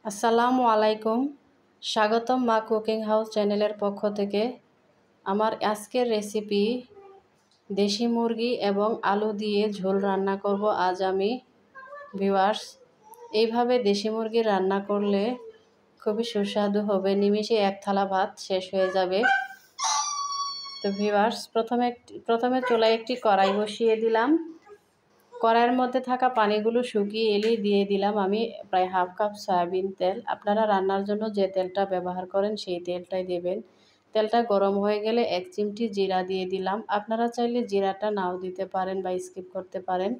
আসসালামু আলাইকুম। স্বাগতম মা কুকিং হাউস চ্যানেলের পক্ষ থেকে। আমার আজকের রেসিপি দেশি মুরগি এবং আলু দিয়ে ঝোল রান্না করব আজ আমি। ভিউয়ার্স, এইভাবে দেশি মুরগি রান্না করলে খুবই সুস্বাদু হবে, নিমিষে এক থালা ভাত শেষ হয়ে যাবে। তো ভিউয়ার্স, প্রথমে চুলায় একটি কড়াই বসিয়ে দিলাম। কড়াইয়ের মধ্যে থাকা পানিগুলো শুকিয়ে এলেই দিয়ে দিলাম আমি প্রায় হাফ কাপ সয়াবিন তেল। আপনারা রান্নার জন্য যে তেলটা ব্যবহার করেন সেই তেলটাই দেবেন। তেলটা গরম হয়ে গেলে 1 চিমটি জিরা দিয়ে দিলাম। আপনারা চাইলে জিরাটা নাও দিতে পারেন বা স্কিপ করতে পারেন।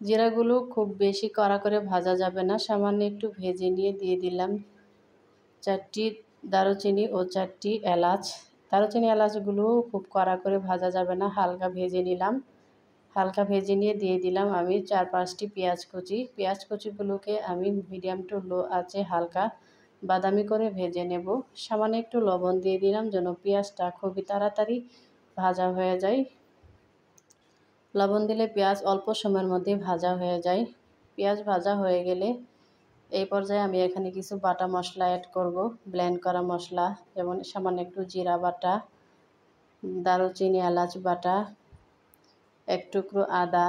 জিরাগুলো খুব বেশি কড়া করে ভাজা যাবে না, সামান্য একটু ভেজে নিয়ে দিয়ে দিলাম 4টি দারুচিনি ও 4টি এলাচ। দারুচিনি এলাচগুলো খুব কড়া করে ভাজা যাবে না, হালকা ভেজে নিলাম। হালকা ভেজে নিয়ে দিয়ে দিলাম আমি 4-5টি পেঁয়াজ কুচি। পেঁয়াজ কুচিগুলোকে আমি মিডিয়াম টু লো আঁচে হালকা বাদামি করে ভেজে নেব। সামান্য একটু লবণ দিয়ে দিলাম যেন পেঁয়াজটা খুবই তাড়াতাড়ি ভাজা হয়ে যায়। লবণ দিলে পেঁয়াজ অল্প সময়ের মধ্যে ভাজা হয়ে যায়। পেঁয়াজ ভাজা হয়ে গেলে এই পর্যায়ে আমি এখানে কিছু বাটা মশলা অ্যাড করব, ব্লেন্ড করা মশলা, যেমন সামান্য একটু জিরা বাটা, দারুচিনি এলাচ বাটা, 1 টুকরো আদা।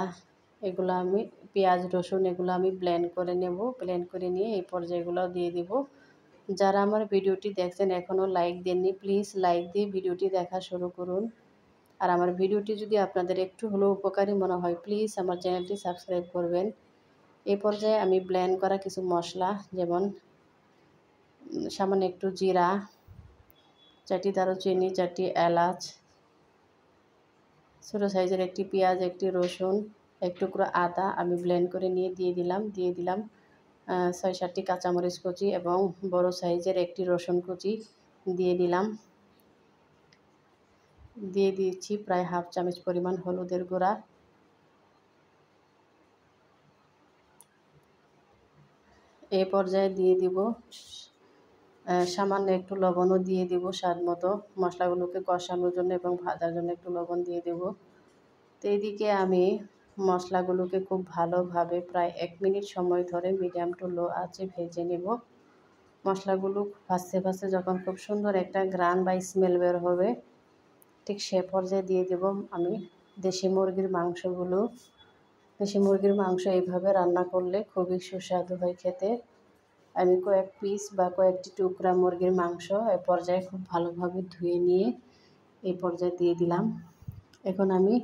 এগুলো আমি পেঁয়াজ রসুন এগুলো আমি ব্লেন্ড করে নেব। ব্লেন্ড করে নিয়ে এই পর্যায়ে এগুলো দিয়ে দিব। যারা আমার ভিডিওটি দেখছেন এখনও লাইক দেননি, প্লিজ লাইক দিয়ে ভিডিওটি দেখা শুরু করুন। আর আমার ভিডিওটি যদি আপনাদের একটু হলেও উপকারী মনে হয়, প্লিজ আমার চ্যানেলটি সাবস্ক্রাইব করবেন। এই পর্যায়ে আমি ব্লেন্ড করা কিছু মশলা, যেমন সামান্য একটু জিরা, 4টি দারুচিনি, 4টি এলাচ, ছোটো সাইজের একটি পেঁয়াজ, একটি রসুন, 1 টুকরো আদা আমি ব্লেন্ড করে নিয়ে দিয়ে দিলাম 6-7টি কাঁচামরিচ কুচি এবং বড় সাইজের একটি রসুন কুচি দিয়ে দিলাম। দিয়ে দিচ্ছি প্রায় হাফ চামচ পরিমাণ হলুদের গুঁড়া। এই পর্যায়ে দিয়ে দিব সামান্য একটু লবণও দিয়ে দিব স্বাদ মতো, মশলাগুলোকে কষানোর জন্য এবং ভাজার জন্য একটু লবণ দিয়ে দেব। তো এইদিকে আমি মশলাগুলোকে খুব ভালোভাবে প্রায় 1 মিনিট সময় ধরে মিডিয়াম টু লো আঁচে ভেজে নেব। মশলাগুলো ভাজতে যখন খুব সুন্দর একটা ঘ্রাণ বা স্মেল বের হবে, ঠিক সে পর্যায়ে দিয়ে দেব আমি দেশি মুরগির মাংসগুলো। দেশি মুরগির মাংস এইভাবে রান্না করলে খুবই সুস্বাদু হয় খেতে। আমি কয়েক পিস বা কয়েকটি টুকরা মুরগির মাংস এই পর্যায়ে খুব ভালোভাবে ধুয়ে নিয়ে এই পর্যায়ে দিয়ে দিলাম। এখন আমি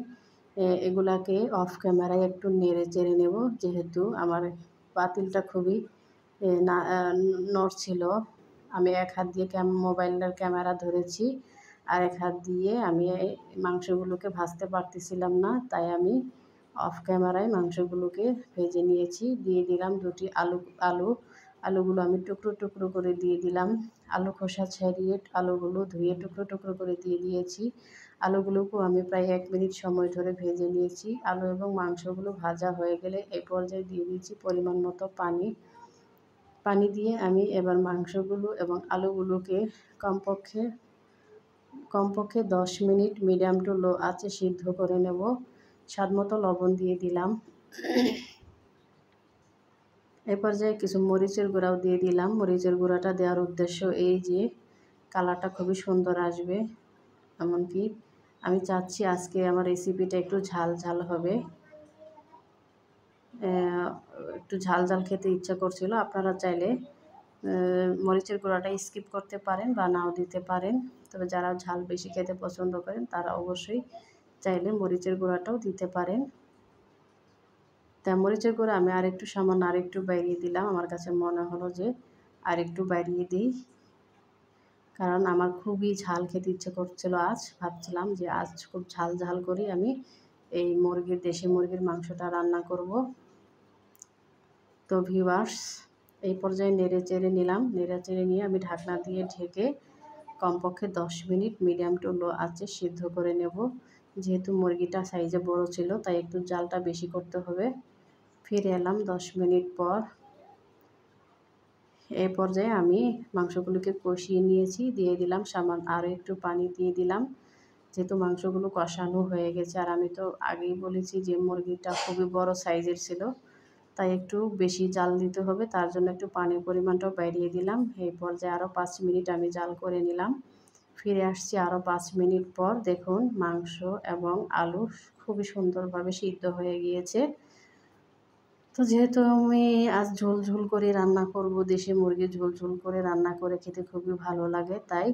এগুলাকে অফ ক্যামেরায় একটু নেড়ে চেড়ে নেব, যেহেতু আমার পাতিলটা খুবই নড়ছিল। আমি এক হাত দিয়ে মোবাইলের ক্যামেরা ধরেছি, আর এক হাত দিয়ে আমি মাংসগুলোকে ভাজতে পারতেছিলাম না, তাই আমি অফ ক্যামেরায় মাংসগুলোকে ভেজে নিয়েছি। দিয়ে দিলাম 2টি আলুগুলো আমি টুকরো টুকরো করে দিয়ে দিলাম। আলু খোসা ছাড়িয়ে আলুগুলো ধুয়ে টুকরো টুকরো করে দিয়ে দিয়েছি। আলুগুলোকেও আমি প্রায় 1 মিনিট সময় ধরে ভেজে নিয়েছি। আলু এবং মাংসগুলো ভাজা হয়ে গেলে এই পর্যায়ে দিয়ে দিয়েছি পরিমাণ মতো পানি। পানি দিয়ে আমি এবার মাংসগুলো এবং আলুগুলোকে কমপক্ষে 10 মিনিট মিডিয়াম টু লো আঁচে সিদ্ধ করে নেব। স্বাদমতো লবণ দিয়ে দিলাম। এ পর্যায়ে কিছু মরিচের গুঁড়াও দিয়ে দিলাম। মরিচের গুঁড়াটা দেওয়ার উদ্দেশ্য এই যে কালারটা খুবই সুন্দর আসবে। এমনকি আমি চাচ্ছি আজকে আমার রেসিপিটা একটু ঝাল ঝাল হবে। একটু ঝাল ঝাল খেতে ইচ্ছা করছিল। আপনারা চাইলে মরিচের গুঁড়াটা স্কিপ করতে পারেন বা নাও দিতে পারেন। তবে যারা ঝাল বেশি খেতে পছন্দ করেন তারা অবশ্যই চাইলে মরিচের গুঁড়াটাও দিতে পারেন। তা মরিচের গুঁড়া আমি সামান্য আরেকটু বাড়িয়ে দিলাম। আমার কাছে মনে হলো যে আরেকটু বাড়িয়ে দিই, কারণ আমার খুবই ঝাল খেতে ইচ্ছে করছিল। আজ ভাবছিলাম যে আজ খুব ঝাল ঝাল করে আমি এই দেশি মুরগির মাংসটা রান্না করব। তো ভিউয়ার্স, এই পর্যায়ে নেড়ে চেড়ে নিলাম। নেড়ে চেড়ে নিয়ে আমি ঢাকনা দিয়ে ঢেকে কমপক্ষে 10 মিনিট মিডিয়াম টু লো আঁচে সিদ্ধ করে নেব। যেহেতু মুরগিটা সাইজে বড় ছিল, তাই একটু জালটা বেশি করতে হবে। ফিরে এলাম 10 মিনিট পর। এই পর্যায়ে আমি মাংসগুলোকে কষিয়ে নিয়েছি। দিয়ে দিলাম সামান্য আরও একটু পানি দিয়ে দিলাম, যেহেতু মাংসগুলো কষানো হয়ে গেছে। আর আমি তো আগেই বলেছি যে মুরগিটা খুবই বড় সাইজের ছিল, তাই একটু বেশি জাল দিতে হবে, তার জন্য একটু পানির পরিমাণটাও বাড়িয়ে দিলাম। এই পর্যায়ে আরও 5 মিনিট আমি জাল করে নিলাম। ফিরে আসছি আরও 5 মিনিট পর। দেখুন মাংস এবং আলু খুবই সুন্দরভাবে সিদ্ধ হয়ে গিয়েছে। তো যেহেতু আমি আজ ঝোল ঝোল করে রান্না করব, দেশি মুরগি ঝোল ঝোল করে রান্না করে খেতে খুবই ভালো লাগে, তাই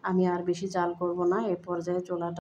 আমি আর বেশি জাল করব না। এ পর্যায়ে চুলাটা